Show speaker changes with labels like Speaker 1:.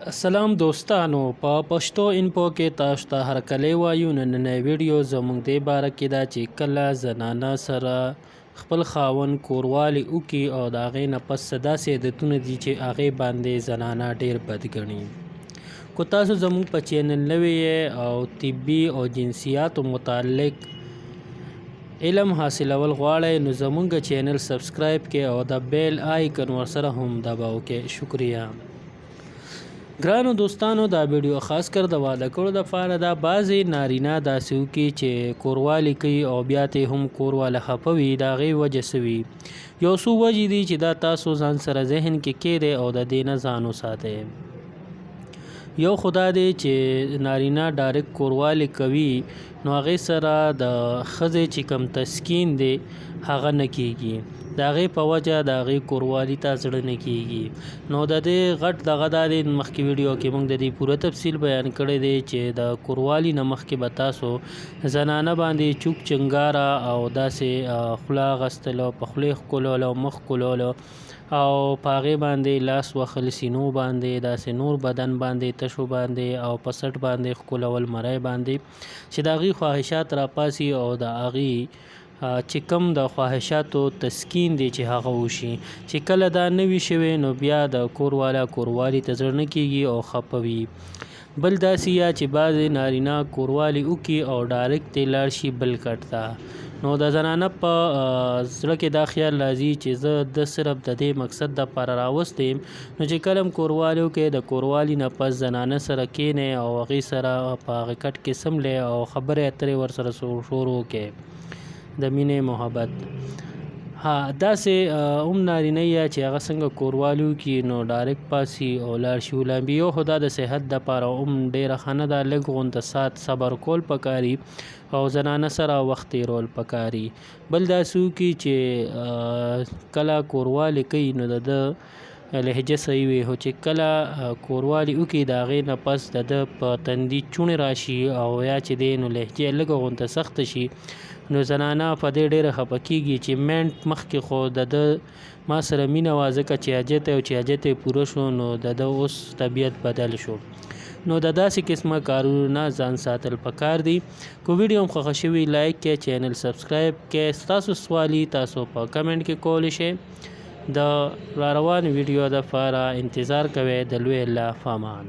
Speaker 1: السلام دوستانو په پښتو انفو کې تاسو ته هر کله وایو نننۍ ویډیو زموږ د باره کې دا چې کله زنانه سره خپل خاوند کوروالی وکي او د هغې نه پس داسې عادتونه دي چې هغې باندې زنانه ډېر بد ګڼي. کو تاسو زموږ په چینل نوی او طبي او جنسیاتو متعلق علم حاصلول غواړئ نو زموږ چینل سبسکرایب کړئ او د بیل آیکن ورسره هم دباو کړئ. شکریه. ګرانو دوستانو دا ویډیو خاص کر د واده کولو دپاره دا بعضې نارینه داسې وکړي چې کوروالی کوي او بیا ته هم کورواله خفه وي. د هغې وجه څه وي؟ یو څو وجې دي چې دا تاسو ځان سره ذهن کې کیدئ او د دې نه ځان وساتئ. یو خدا دی چې نارینه ډایرکټ کوروالی کوي نو هغې سره د ښځې چې کم تسکین دی هغه نه کیږي. د هغې په وجه د هغې کوروالي ته زړه نه کیږي. نو د دې غټ دغه دا دی مخکې ویډیو کې موږ د دې پوره تفصیل بیان کړی دی چې د کوروالي نه مخکې به تاسو زنانه باندې چوک چنګاره او داسې خوله اغوستلو، په خولې ښکلولو، مخ ښکلولو او په هغې باندې لاس وهل، سینو باندې، داسې نور بدن باندې، تشو باندې او په سټ باندې ښکلول، مرۍ باندې چې د هغې خواهشات راپاسي او د هغې چې کوم د خواهشاتو تسکین دی چې هغه وشي. چې کله دا نه وي شوی نو بیا د کوروالی ته زړه نه کیږي او خفه وي. بل داسې یا چې بعضې نارینه کوروالی وکړي او ډایرکټ یې لاړ شي بل کټ ته، نو د زنانه په زړه کې دا خیال راځي چې زه د صرف د دې مقصد دپاره راوستی یم. نو چې کله هم کوروالی وکړئ د کوروالي نه پس زنانه سره کینئ او هغې سره په هغه کټ کې څملئ او خبرې اترې ورسره شروع کړئ د مینې محبت. داسې هم نارینه یا چې هغه څنګه کوروالی وکړي نو ډایرکټ پاسي او لاړ شي ولامبي. یو خو دا د صحت دپاره هم ډېره ښه نه ده، لږ غونته ساعت صبر کول پکاري او زنانه سره وخت تېرول پکاري. بل داسې وکړي چې کله کوروالی کوي نو د ده لهجه صحیح وي، خو چې کله کوروالی وکړي د هغې نه پس د ده په تندي چوڼې راشي او یا چې دی نو لهجه یې لږه غونته سخته شي نو زنانه په دې ډېره خفه کېږي چې منټ مخکې خو د ده ما سره مینه وه ځکه چې حاجت او چې حاجت یې پوره شو نو د ده اوس طبیعت بدل شو. نو د داسې قسمه کارونو نه ځان ساتل پکار دي. کو ویډیو هم خوښه شوي لایک کړئ، چینل سبسکرایب کړئ. ستاسو سوالي تاسو په کمنټ کې کولی شئ. د راروان ویډیو دپاره انتظار کوئ. د لوی الله په امان.